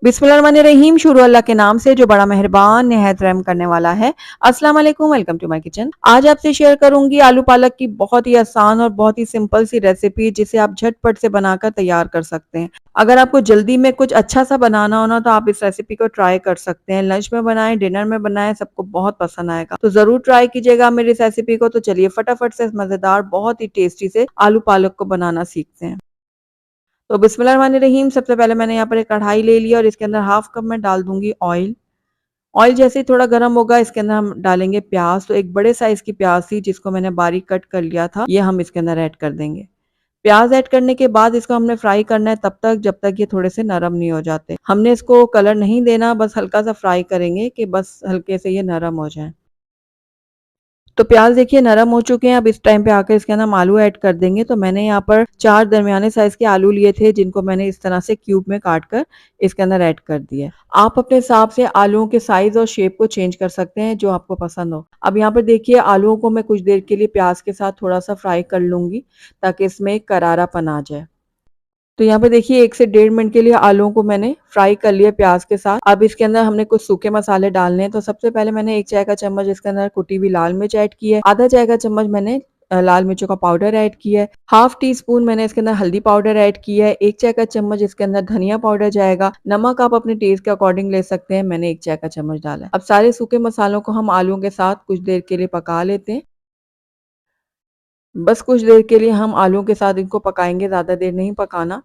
बिस्मिल्लाहिर्रहमानिर्रहीम। शुरू अल्लाह के नाम से जो बड़ा मेहरबान निहायत रहम करने वाला है। अस्सलाम वालेकुम, वेलकम टू माय किचन। आज आपसे शेयर करूंगी आलू पालक की बहुत ही आसान और बहुत ही सिंपल सी रेसिपी जिसे आप झटपट से बनाकर तैयार कर सकते हैं। अगर आपको जल्दी में कुछ अच्छा सा बनाना हो ना तो आप इस रेसिपी को ट्राई कर सकते हैं। लंच में बनाएं, डिनर में बनाएं, सबको बहुत पसंद आएगा। तो जरूर ट्राई कीजिएगा मेरी इस रेसिपी को। तो चलिए फटाफट से इस मजेदार बहुत ही टेस्टी से आलू पालक को बनाना सीखते हैं। तो बिस्मिल्लाहिर्रहमानिर्रहीम। सबसे पहले मैंने यहाँ पर एक कढ़ाई ले लिया और इसके अंदर हाफ कप मैं डाल दूंगी ऑयल। ऑयल जैसे ही थोड़ा गर्म होगा इसके अंदर हम डालेंगे प्याज। तो एक बड़े साइज की प्याज थी जिसको मैंने बारीक कट कर लिया था, ये हम इसके अंदर ऐड कर देंगे। प्याज ऐड करने के बाद इसको हमने फ्राई करना है तब तक जब तक ये थोड़े से नरम नहीं हो जाते। हमने इसको कलर नहीं देना, बस हल्का सा फ्राई करेंगे कि बस हल्के से ये नरम हो जाए। तो प्याज देखिए नरम हो चुके हैं। अब इस टाइम पे आकर इसके अंदर हम आलू ऐड कर देंगे। तो मैंने यहाँ पर 4 दरमियाने साइज के आलू लिए थे जिनको मैंने इस तरह से क्यूब में काट कर इसके अंदर ऐड कर दिया। आप अपने हिसाब से आलूओं के साइज और शेप को चेंज कर सकते हैं जो आपको पसंद हो। अब यहाँ पर देखिए आलूओं को मैं कुछ देर के लिए प्याज के साथ थोड़ा सा फ्राई कर लूंगी ताकि इसमें एक करारापन आ जाए। तो यहाँ पे देखिए 1 से 1.5 मिनट के लिए आलूओं को मैंने फ्राई कर लिया प्याज के साथ। अब इसके अंदर हमने कुछ सूखे मसाले डालने हैं। तो सबसे पहले मैंने 1 चाय का चम्मच इसके अंदर कुटी हुई लाल मिर्च ऐड की है। आधा चाय का चम्मच मैंने लाल मिर्चों का पाउडर ऐड किया है। हाफ टी स्पून मैंने इसके अंदर हल्दी पाउडर ऐड किया है। 1 चाय का चम्मच इसके अंदर धनिया पाउडर जाएगा। नमक आप अपने टेस्ट के अकॉर्डिंग ले सकते हैं, मैंने 1 चाय का चम्मच डाला है। अब सारे सूखे मसालों को हम आलूओं के साथ कुछ देर के लिए पका लेते हैं। बस कुछ देर के लिए हम आलूओं के साथ इनको पकाएंगे, ज्यादा देर नहीं पकाना।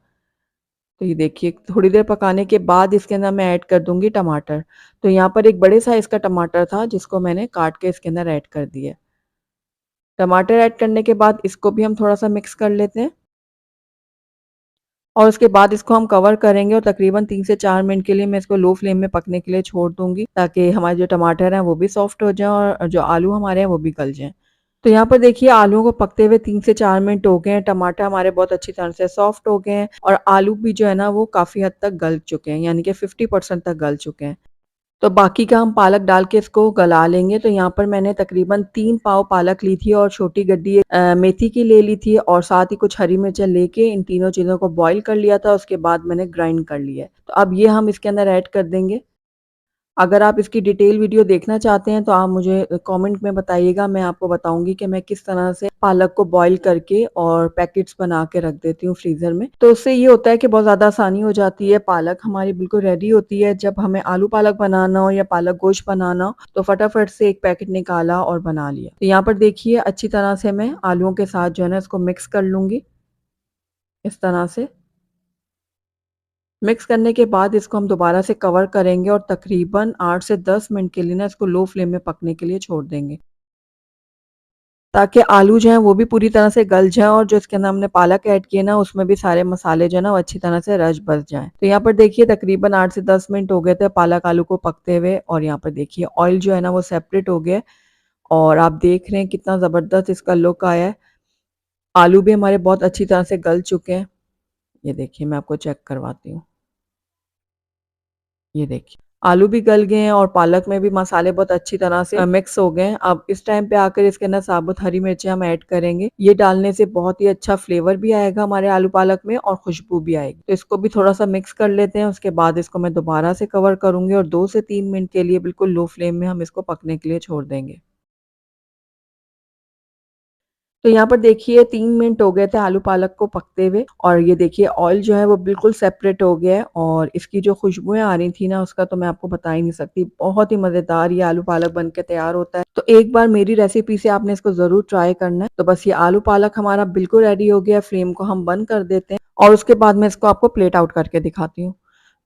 तो ये देखिए थोड़ी देर पकाने के बाद इसके अंदर मैं ऐड कर दूंगी टमाटर। तो यहाँ पर एक बड़े साइज का टमाटर था जिसको मैंने काट के इसके अंदर ऐड कर दिया। टमाटर ऐड करने के बाद इसको भी हम थोड़ा सा मिक्स कर लेते हैं और उसके बाद इसको हम कवर करेंगे और तकरीबन 3 से 4 मिनट के लिए मैं इसको लो फ्लेम में पकने के लिए छोड़ दूंगी ताकि हमारे जो टमाटर हैं वो भी सॉफ्ट हो जाए और जो आलू हमारे हैं वो भी गल जाएं। तो यहाँ पर देखिए आलूओं को पकते हुए 3 से 4 मिनट हो गए हैं। टमाटर हमारे बहुत अच्छी तरह से सॉफ्ट हो गए हैं और आलू भी जो है ना वो काफ़ी हद तक गल चुके हैं, यानी कि 50% तक गल चुके हैं। तो बाकी का हम पालक डाल के इसको गला लेंगे। तो यहाँ पर मैंने तकरीबन 3 पाव पालक ली थी और छोटी गड्डी मेथी की ले ली थी और साथ ही कुछ हरी मिर्चें लेके इन तीनों चीज़ों को बॉईल कर लिया था। उसके बाद मैंने ग्राइंड कर लिया है। तो अब ये हम इसके अंदर ऐड कर देंगे। अगर आप इसकी डिटेल वीडियो देखना चाहते हैं तो आप मुझे कमेंट में बताइएगा, मैं आपको बताऊंगी कि मैं किस तरह से पालक को बॉईल करके और पैकेट्स बना के रख देती हूँ फ्रीजर में। तो उससे ये होता है कि बहुत ज़्यादा आसानी हो जाती है। पालक हमारी बिल्कुल रेडी होती है। जब हमें आलू पालक बनाना हो या पालक गोश्त बनाना हो तो फटाफट से एक पैकेट निकाला और बना लिया। तो यहाँ पर देखिए अच्छी तरह से मैं आलूओं के साथ जो है ना इसको मिक्स कर लूंगी इस तरह से। मिक्स करने के बाद इसको हम दोबारा से कवर करेंगे और तकरीबन 8 से 10 मिनट के लिए ना इसको लो फ्लेम में पकने के लिए छोड़ देंगे ताकि आलू जो हैं वो भी पूरी तरह से गल जाएं और जो इसके अंदर हमने पालक ऐड किए ना उसमें भी सारे मसाले जो है ना वो अच्छी तरह से रच बस जाएं। तो यहाँ पर देखिए तकरीबन 8 से 10 मिनट हो गए थे पालक आलू को पकते हुए और यहाँ पर देखिए ऑयल जो है ना वो सेपरेट हो गया है और आप देख रहे हैं कितना ज़बरदस्त इसका लुक आया है। आलू भी हमारे बहुत अच्छी तरह से गल चुके हैं। ये देखिए मैं आपको चेक करवाती हूँ। ये देखिए आलू भी गल गए हैं और पालक में भी मसाले बहुत अच्छी तरह से मिक्स हो गए हैं। अब इस टाइम पे आकर इसके अंदर साबुत हरी मिर्चें हम ऐड करेंगे। ये डालने से बहुत ही अच्छा फ्लेवर भी आएगा हमारे आलू पालक में और खुशबू भी आएगी। तो इसको भी थोड़ा सा मिक्स कर लेते हैं। उसके बाद इसको मैं दोबारा से कवर करूंगी और 2 से 3 मिनट के लिए बिल्कुल लो फ्लेम में हम इसको पकने के लिए छोड़ देंगे। तो यहाँ पर देखिए 3 मिनट हो गए थे आलू पालक को पकते हुए और ये देखिए ऑयल जो है वो बिल्कुल सेपरेट हो गया है और इसकी जो खुशबुएं आ रही थी ना उसका तो मैं आपको बता ही नहीं सकती। बहुत ही मज़ेदार ये आलू पालक बन के तैयार होता है। तो एक बार मेरी रेसिपी से आपने इसको ज़रूर ट्राई करना है। तो बस ये आलू पालक हमारा बिल्कुल रेडी हो गया। फ्लेम को हम बंद कर देते हैं और उसके बाद मैं इसको आपको प्लेट आउट करके दिखाती हूँ।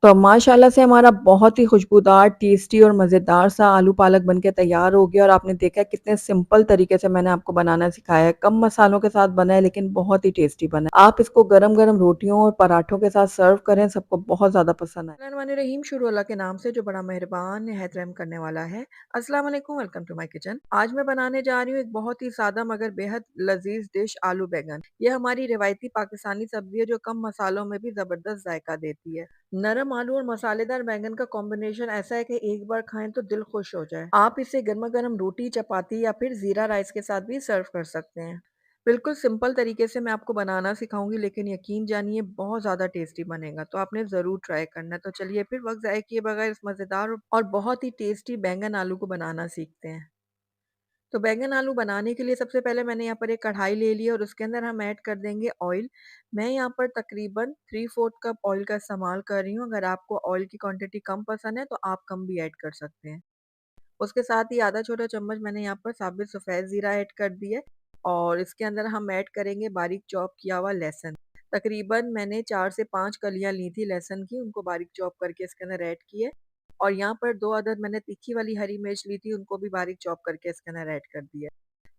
तो माशाल्लाह से हमारा बहुत ही खुशबूदार, टेस्टी और मज़ेदार सा आलू पालक बनके तैयार हो गया और आपने देखा कितने सिंपल तरीके से मैंने आपको बनाना सिखाया है। कम मसालों के साथ बना है लेकिन बहुत ही टेस्टी बना है। आप इसको गरम-गरम रोटियों और पराठों के साथ सर्व करें, सबको बहुत ज़्यादा पसंद आए। रहीम शुरू अल्लाह के नाम से जो बड़ा मेहरबान निहायत रहम करने वाला है। अस्सलाम वालेकुम, वेलकम टू माय किचन। आज मैं बनाने जा रही हूँ एक बहुत ही सादा मगर बेहद लजीज डिश आलू बैंगन। ये हमारी रिवायती पाकिस्तानी सब्जी है जो कम मसालों में भी जबरदस्त जायका देती है। नरम आलू और मसालेदार बैंगन का कॉम्बिनेशन ऐसा है कि एक बार खाएं तो दिल खुश हो जाए। आप इसे गर्मा गर्म रोटी, चपाती या फिर जीरा राइस के साथ भी सर्व कर सकते हैं। बिल्कुल सिंपल तरीके से मैं आपको बनाना सिखाऊँगी, लेकिन यकीन जानिए बहुत ज़्यादा टेस्टी बनेगा, तो आपने ज़रूर ट्राई करना है। तो चलिए फिर वक़्त ज़ाया किए बगैर इस मज़ेदार और बहुत ही टेस्टी बैंगन आलू को बनाना सीखते हैं। तो बैंगन आलू बनाने के लिए सबसे पहले मैंने यहाँ पर एक कढ़ाई ले ली और उसके अंदर हम ऐड कर देंगे ऑयल। मैं यहाँ पर तकरीबन 3/4 कप ऑयल का इस्तेमाल कर रही हूँ। अगर आपको ऑयल की क्वांटिटी कम पसंद है तो आप कम भी ऐड कर सकते हैं। उसके साथ ही आधा छोटा चम्मच मैंने यहाँ पर साबित सफ़ेद ज़ीरा ऐड कर दिया है और इसके अंदर हम ऐड करेंगे बारीक चॉप किया हुआ लहसुन। तकरीबन मैंने 4 से 5 कलियाँ ली थी लहसुन की, उनको बारीक चॉप करके इसके अंदर ऐड किए और यहाँ पर 2 अदद मैंने तीखी वाली हरी मिर्च ली थी, उनको भी बारीक चॉप करके इसके अंदर ऐड कर दिया।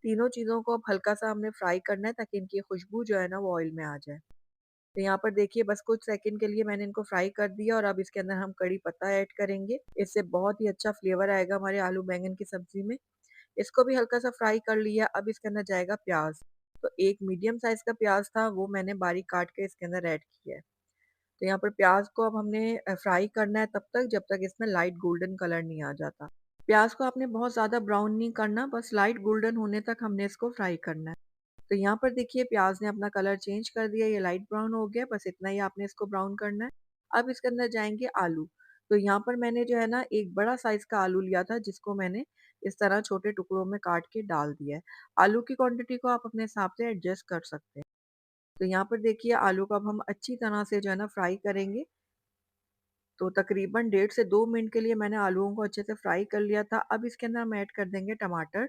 तीनों चीज़ों को अब हल्का-सा हमने फ्राई करना है ताकि इनकी खुशबू जो है ना वो ऑयल में आ जाए। तो यहाँ पर देखिए बस कुछ सेकंड के लिए मैंने इनको फ्राई कर दिया और अब इसके अंदर हम कड़ी पत्ता ऐड करेंगे। इससे बहुत ही अच्छा फ्लेवर आएगा हमारे आलू बैंगन की सब्ज़ी में। इसको भी हल्का-सा फ्राई कर लिया, अब इसके अंदर जाएगा प्याज़। तो एक मीडियम साइज़ का प्याज़ था, वो मैंने बारीक काट के इसके अंदर ऐड किया है। तो यहाँ पर प्याज़ को अब हमने फ्राई करना है तब तक जब तक इसमें लाइट गोल्डन कलर नहीं आ जाता। प्याज़ को आपने बहुत ज़्यादा ब्राउन नहीं करना, बस लाइट गोल्डन होने तक हमने इसको फ्राई करना है। तो यहाँ पर देखिए प्याज़ ने अपना कलर चेंज कर दिया, ये लाइट ब्राउन हो गया, बस इतना ही आपने इसको ब्राउन करना है। अब इसके अंदर जाएँगे आलू। तो यहाँ पर मैंने जो है ना एक बड़ा साइज़ का आलू लिया था जिसको मैंने इस तरह छोटे टुकड़ों में काट के डाल दिया है। आलू की क्वांटिटी को आप अपने हिसाब से एडजस्ट कर सकते हैं। तो यहाँ पर देखिए आलू को अब हम अच्छी तरह से जो है ना फ्राई करेंगे। तो तकरीबन डेढ़ से 2 मिनट के लिए मैंने आलूओं को अच्छे से फ्राई कर लिया था। अब इसके अंदर हम ऐड कर देंगे टमाटर।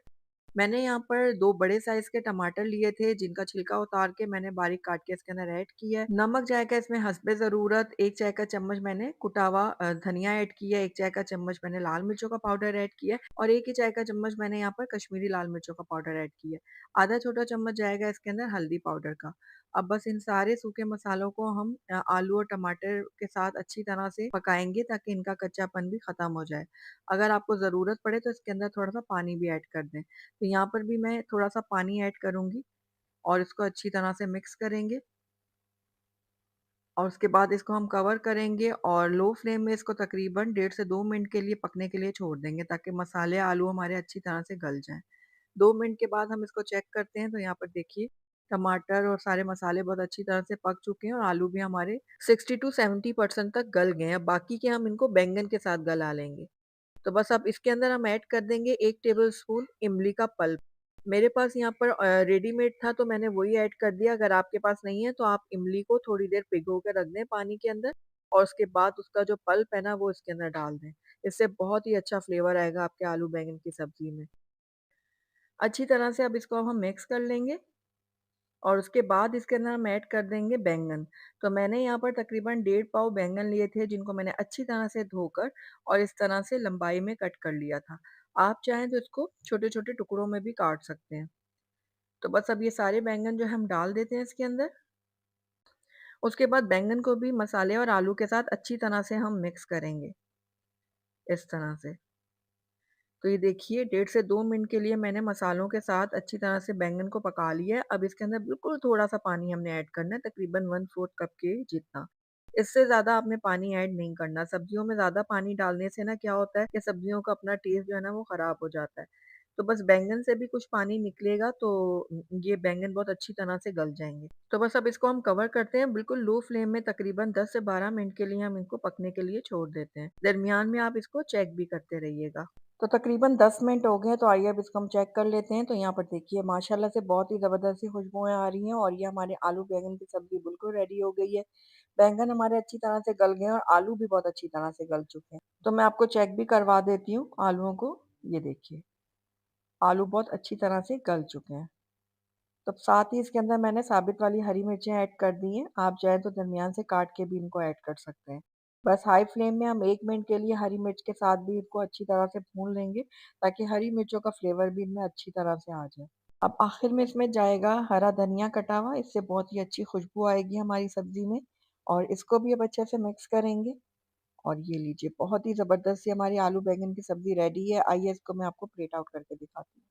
मैंने यहाँ पर 2 बड़े साइज़ के टमाटर लिए थे, जिनका छिलका उतार के मैंने बारीक काट के इसके अंदर ऐड किया है। नमक जाएगा इसमें हस्बे ज़रूरत, 1 चाय का चम्मच मैंने कुटा हुआ धनिया ऐड किया है, 1 चाय का चम्मच मैंने लाल मिर्चों का पाउडर ऐड किया है और 1 ही चाय का चम्मच मैंने यहाँ पर कश्मीरी लाल मिर्चों का पाउडर ऐड किया है। आधा छोटा चम्मच जाएगा इसके अंदर हल्दी पाउडर का। अब बस इन सारे सूखे मसालों को हम आलू और टमाटर के साथ अच्छी तरह से पकाएँगे ताकि इनका कच्चापन भी ख़त्म हो जाए। अगर आपको ज़रूरत पड़े तो इसके अंदर थोड़ा-सा पानी भी ऐड कर दें। तो यहाँ पर भी मैं थोड़ा-सा पानी ऐड करूँगी और इसको अच्छी तरह से मिक्स करेंगे और उसके बाद इसको हम कवर करेंगे और लो फ्लेम में इसको तकरीबन डेढ़ से 2 मिनट के लिए पकने के लिए छोड़ देंगे ताकि मसाले, आलू हमारे अच्छी तरह से गल जाएँ। 2 मिनट के बाद हम इसको चेक करते हैं तो यहाँ पर देखिए टमाटर और सारे मसाले बहुत अच्छी तरह से पक चुके हैं और आलू भी हमारे 60 टू 70% तक गल गए हैं। बाकी के हम इनको बैंगन के साथ गला लेंगे। तो बस अब इसके अंदर हम ऐड कर देंगे 1 टेबलस्पून इमली का पल्प। मेरे पास यहाँ पर रेडीमेड था तो मैंने वही ऐड कर दिया, अगर आपके पास नहीं है तो आप इमली को थोड़ी देर भिगो के रख दें पानी के अंदर और उसके बाद उसका जो पल्प है ना वो इसके अंदर डाल दें। इससे बहुत ही अच्छा फ्लेवर आएगा आपके आलू बैंगन की सब्ज़ी में। अच्छी तरह से अब इसको हम मिक्स कर लेंगे और उसके बाद इसके अंदर हम ऐड कर देंगे बैंगन। तो मैंने यहाँ पर तकरीबन डेढ़ पाव बैंगन लिए थे जिनको मैंने अच्छी तरह से धोकर और इस तरह से लंबाई में कट कर लिया था। आप चाहें तो इसको छोटे-छोटे टुकड़ों में भी काट सकते हैं। तो बस अब ये सारे बैंगन जो है हम डाल देते हैं इसके अंदर। उसके बाद बैंगन को भी मसाले और आलू के साथ अच्छी तरह से हम मिक्स करेंगे, इस तरह से। तो ये देखिए डेढ़ से 2 मिनट के लिए मैंने मसालों के साथ अच्छी तरह से बैंगन को पका लिया है। अब इसके अंदर बिल्कुल थोड़ा-सा पानी हमने ऐड करना है, तकरीबन 1/4 कप के जितना। इससे ज़्यादा आपने पानी ऐड नहीं करना। सब्जियों में ज़्यादा पानी डालने से ना क्या होता है कि सब्जियों का अपना टेस्ट जो है ना वो ख़राब हो जाता है। तो बस बैंगन से भी कुछ पानी निकलेगा तो ये बैंगन बहुत अच्छी तरह से गल जाएँगे। तो बस अब इसको हम कवर करते हैं, बिल्कुल लो फ्लेम में तकरीबन 10 से 12 मिनट के लिए हम इनको पकने के लिए छोड़ देते हैं। दरमियान में आप इसको चेक भी करते रहिएगा। तो तकरीबन 10 मिनट हो गए हैं, तो आइए अब इसको हम चेक कर लेते हैं। तो यहाँ पर देखिए माशाल्लाह से बहुत ही ज़बरदस्त सी खुशबुएँ आ रही हैं और ये हमारे आलू बैंगन की सब्ज़ी बिल्कुल रेडी हो गई है। बैंगन हमारे अच्छी तरह से गल गए हैं और आलू भी बहुत अच्छी तरह से गल चुके हैं। तो मैं आपको चेक भी करवा देती हूँ आलूओं को। ये देखिए, आलू बहुत अच्छी तरह से गल चुके हैं। तो साथ ही इसके अंदर मैंने साबित वाली हरी मिर्चें ऐड कर दी हैं। आप चाहें तो दरमियान से काट के भी इनको ऐड कर सकते हैं। बस हाई फ्लेम में हम 1 मिनट के लिए हरी मिर्च के साथ भी इनको अच्छी तरह से भून लेंगे, ताकि हरी मिर्चों का फ्लेवर भी इनमें अच्छी तरह से आ जाए। अब आखिर में इसमें जाएगा हरा धनिया कटा हुआ, इससे बहुत ही अच्छी खुशबू आएगी हमारी सब्ज़ी में और इसको भी अब अच्छे से मिक्स करेंगे। और ये लीजिए बहुत ही ज़बरदस्त सी हमारी आलू बैंगन की सब्ज़ी रेडी है। आइए इसको मैं आपको प्लेट आउट करके दिखाती हूँ।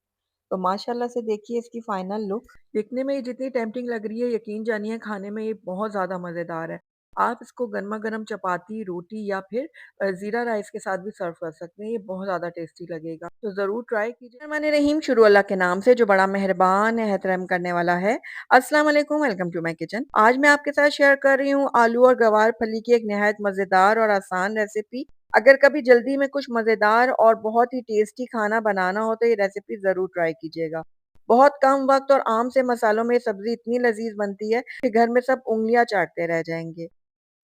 तो माशाल्लाह से देखिए इसकी फाइनल लुक। दिखने में ये जितनी टेम्प्टिंग लग रही है, यकीन जानिए खाने में ये बहुत ज़्यादा मज़ेदार है। आप इसको गरमा-गरम चपाती, रोटी या फिर ज़ीरा राइस के साथ भी सर्व कर सकते हैं, ये बहुत ज़्यादा टेस्टी लगेगा। तो ज़रूर ट्राई कीजिए। रहमानिर्रहीम, शुरू अल्लाह के नाम से जो बड़ा मेहरबान है, रहम करने वाला है। अस्सलाम वालेकुम, वेलकम टू माय किचन। आज मैं आपके साथ शेयर कर रही हूँ आलू और गवार फली की एक निहायत मज़ेदार और आसान रेसिपी। अगर कभी जल्दी में कुछ मज़ेदार और बहुत ही टेस्टी खाना बनाना हो तो ये रेसिपी ज़रूर ट्राई कीजिएगा। बहुत कम वक़्त और आम से मसालों में ये सब्ज़ी इतनी लज़ीज़ बनती है कि घर में सब उँगलियाँ चाटते रह जाएँगे।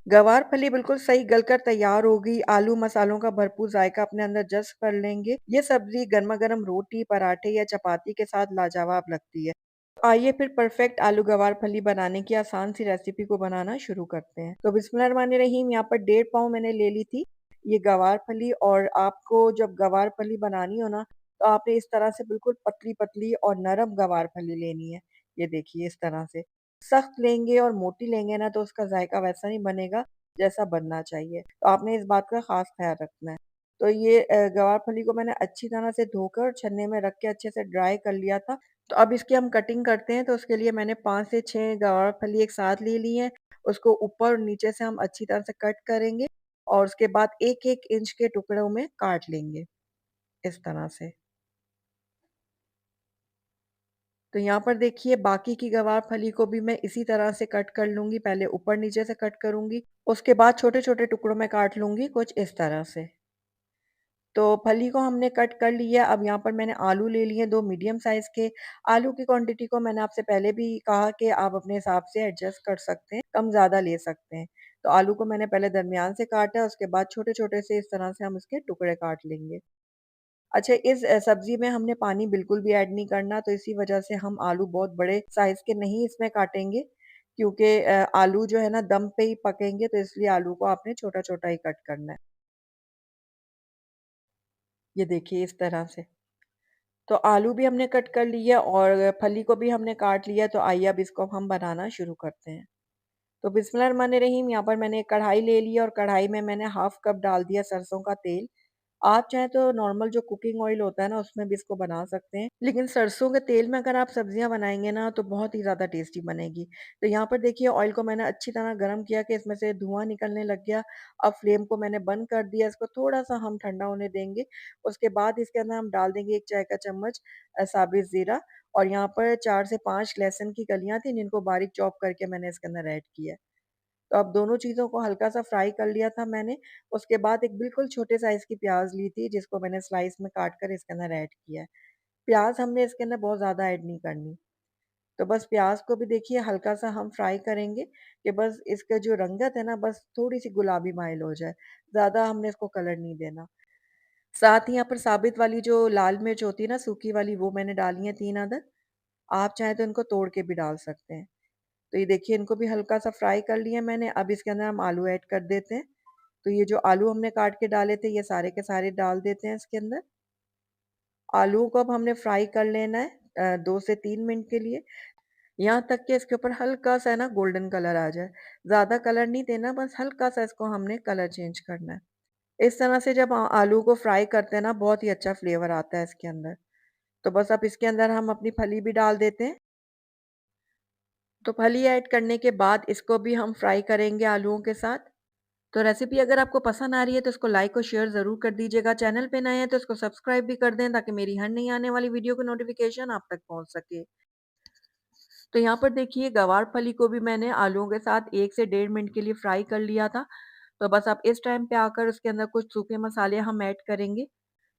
गवार फली बिल्कुल सही गलकर तैयार होगी, आलू मसालों का भरपूर जायका अपने अंदर जज़्ब कर लेंगे। ये सब्ज़ी गरमा-गरम रोटी, पराठे या चपाती के साथ लाजवाब लगती है। आइए फिर परफेक्ट आलू गवार फली बनाने की आसान सी रेसिपी को बनाना शुरू करते हैं। तो बिस्मिल्लाहिर्रहमानिर्रहीम, यहाँ पर 1.5 पाव मैंने ले ली थी ये गवार फली। और आपको जब गवार फली बनानी हो ना, तो आपने इस तरह से बिल्कुल पतली-पतली और नरम गवार फली लेनी है। ये देखिए इस तरह से। सख्त लेंगे और मोटी लेंगे ना तो उसका जायका वैसा नहीं बनेगा जैसा बनना चाहिए। तो आपने इस बात का ख़ास ख़्याल रखना है। तो ये गवार फली को मैंने अच्छी तरह से धोकर छन्नी में रख के अच्छे से ड्राई कर लिया था। तो अब इसकी हम कटिंग करते हैं। तो उसके लिए मैंने 5 से 6 गवार फली एक साथ ले ली हैं। उसको ऊपर और नीचे से हम अच्छी तरह से कट करेंगे और उसके बाद 1-1 इंच के टुकड़ों में काट लेंगे, इस तरह से। तो यहाँ पर देखिए बाकी की गवार फली को भी मैं इसी तरह से कट कर लूँगी। पहले ऊपर-नीचे से कट करूँगी, उसके बाद छोटे-छोटे टुकड़ों में काट लूँगी कुछ इस तरह से। तो फली को हमने कट कर लिया। अब यहाँ पर मैंने आलू ले लिए 2 मीडियम साइज़ के। आलू की क्वांटिटी को मैंने आपसे पहले भी कहा कि आप अपने हिसाब से एडजस्ट कर सकते हैं, कम-ज़्यादा ले सकते हैं। तो आलू को मैंने पहले दरमियान से काटा, उसके बाद छोटे-छोटे से इस तरह से हम इसके टुकड़े काट लेंगे। अच्छा, इस सब्ज़ी में हमने पानी बिल्कुल भी ऐड नहीं करना, तो इसी वजह से हम आलू बहुत बड़े साइज़ के नहीं इसमें काटेंगे, क्योंकि आलू जो है ना दम पे ही पकेंगे, तो इसलिए आलू को आपने छोटा-छोटा ही कट करना है। ये देखिए इस तरह से। तो आलू भी हमने कट कर लिया और फली को भी हमने काट लिया। तो आइए अब इसको हम बनाना शुरू करते हैं। तो बिस्मिल्लाहिर्रहमानिर्रहीम, यहाँ पर मैंने एक कढ़ाई ले ली और कढ़ाई में मैंने हाफ कप डाल दिया सरसों का तेल। आप चाहें तो नॉर्मल जो कुकिंग ऑयल होता है ना उसमें भी इसको बना सकते हैं, लेकिन सरसों के तेल में अगर आप सब्जियां बनाएंगे ना तो बहुत ही ज़्यादा टेस्टी बनेगी। तो यहाँ पर देखिए ऑयल को मैंने अच्छी तरह गर्म किया कि इसमें से धुआं निकलने लग गया। अब फ्लेम को मैंने बंद कर दिया, इसको थोड़ा सा हम ठंडा होने देंगे। उसके बाद इसके अंदर हम डाल देंगे 1 चाय का चम्मच साबित ज़ीरा। और यहाँ पर 4 से 5 लहसुन की कलियां थी जिनको बारीक चॉप करके मैंने इसके अंदर ऐड किया है। तो अब दोनों चीज़ों को हल्का-सा फ्राई कर लिया था मैंने। उसके बाद एक बिल्कुल छोटे साइज़ की प्याज़ ली थी जिसको मैंने स्लाइस में काट कर इसके अंदर ऐड किया है। प्याज़ हमने इसके अंदर बहुत ज़्यादा ऐड नहीं करनी। तो बस प्याज़ को भी देखिए हल्का-सा हम फ्राई करेंगे कि बस इसका जो रंगत है ना बस थोड़ी-सी गुलाबी माइल हो जाए। ज़्यादा हमने इसको कलर नहीं देना। साथ ही यहाँ पर साबित वाली जो लाल मिर्च होती है ना सूखी वाली, वो मैंने डाली है 3 अदद। आप चाहें तो इनको तोड़ के भी डाल सकते हैं। तो ये देखिए इनको भी हल्का-सा फ्राई कर लिया मैंने। अब इसके अंदर हम आलू ऐड कर देते हैं। तो ये जो आलू हमने काट के डाले थे, ये सारे के सारे डाल देते हैं इसके अंदर। आलूओं को अब हमने फ्राई कर लेना है 2 से 3 मिनट के लिए, यहाँ तक कि इसके ऊपर हल्का-सा ना गोल्डन कलर आ जाए। ज़्यादा कलर नहीं देना, बस हल्का-सा इसको हमने कलर चेंज करना है। इस तरह से जब आलू को फ्राई करते हैं ना, बहुत ही अच्छा फ्लेवर आता है इसके अंदर। तो बस अब इसके अंदर हम अपनी फली भी डाल देते हैं। तो फली ऐड करने के बाद इसको भी हम फ्राई करेंगे आलूओं के साथ। तो रेसिपी अगर आपको पसंद आ रही है तो इसको लाइक और शेयर ज़रूर कर दीजिएगा। चैनल पे नए हैं तो इसको सब्सक्राइब भी कर दें ताकि मेरी हर नई आने वाली वीडियो की नोटिफिकेशन आप तक पहुंच सके। तो यहाँ पर देखिए गवार फली को भी मैंने आलूओं के साथ 1 से 1.5 मिनट के लिए फ्राई कर लिया था। तो बस अब इस टाइम पे आकर उसके अंदर कुछ सूखे मसाले हम ऐड करेंगे।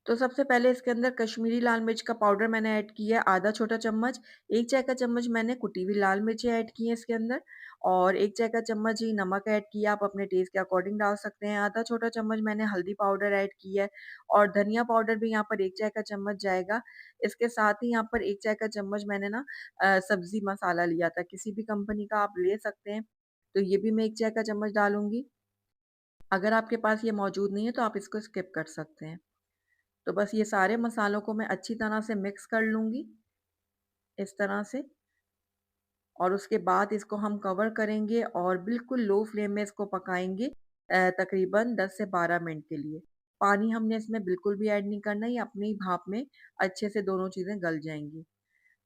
तो सबसे पहले इसके अंदर कश्मीरी लाल मिर्च का पाउडर मैंने ऐड किया है आधा छोटा चम्मच। 1 चाय का चम्मच मैंने कुटी हुई लाल मिर्ची ऐड की है इसके अंदर। और 1 चाय का चम्मच ही नमक ऐड किया, आप अपने टेस्ट के अकॉर्डिंग डाल सकते हैं। आधा छोटा चम्मच मैंने हल्दी पाउडर ऐड किया है। और धनिया पाउडर भी यहाँ पर 1 चाय का चम्मच जाएगा। इसके साथ ही यहाँ पर 1 चाय का चम्मच मैंने ना सब्जी मसाला लिया था, किसी भी कंपनी का आप ले सकते हैं। तो ये भी मैं 1 चाय का चम्मच डालूंगी। अगर आपके पास ये मौजूद नहीं है तो आप इसको स्किप कर सकते हैं। तो बस ये सारे मसालों को मैं अच्छी तरह से मिक्स कर लूँगी, इस तरह से। और उसके बाद इसको हम कवर करेंगे और बिल्कुल लो फ्लेम में इसको पकाएँगे तकरीबन 10 से 12 मिनट के लिए। पानी हमने इसमें बिल्कुल भी ऐड नहीं करना, ये अपनी ही भाप में अच्छे से दोनों चीज़ें गल जाएँगी।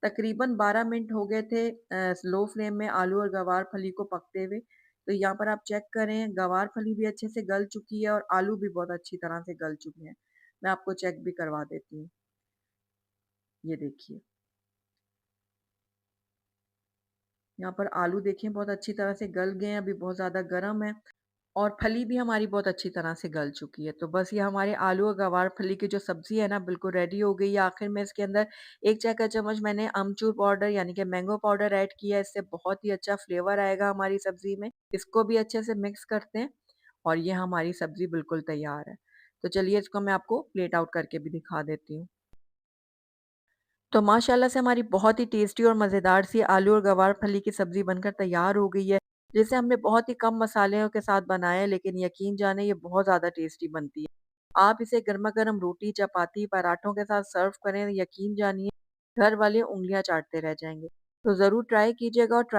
तकरीबन 12 मिनट हो गए थे स्लो फ्लेम में आलू और गवार फली को पकते हुए। तो यहाँ पर आप चेक करें, गवार फली भी अच्छे से गल चुकी है और आलू भी बहुत अच्छी तरह से गल चुके हैं। मैं आपको चेक भी करवा देती हूँ। ये देखिए, यहाँ पर आलू देखिए बहुत अच्छी तरह से गल गए हैं, अभी बहुत ज़्यादा गर्म है और फली भी हमारी बहुत अच्छी तरह से गल चुकी है। तो बस ये हमारे आलू और गवार फली की जो सब्ज़ी है ना बिल्कुल रेडी हो गई है। आखिर में इसके अंदर 1 चाय का चम्मच मैंने अमचूर पाउडर यानी कि मैंगो पाउडर ऐड किया है, इससे बहुत ही अच्छा फ्लेवर आएगा हमारी सब्ज़ी में। इसको भी अच्छे से मिक्स करते हैं और ये हमारी सब्ज़ी बिल्कुल तैयार है। तो चलिए इसको मैं आपको प्लेट आउट करके भी दिखा देती हूँ। तो माशाल्लाह से हमारी बहुत ही टेस्टी और मज़ेदार सी आलू और गवार फली की सब्ज़ी बनकर तैयार हो गई है, जिसे हमने बहुत ही कम मसालों के साथ बनाया है, लेकिन यकीन जाने ये बहुत ज़्यादा टेस्टी बनती है। आप इसे गरमा-गरम रोटी, चपाती, पराठों के साथ सर्व करें, यकीन जानिए घर वाले उँगलियाँ चाटते रह जाएँगे। तो ज़रूर ट्राई कीजिएगा और ट्राई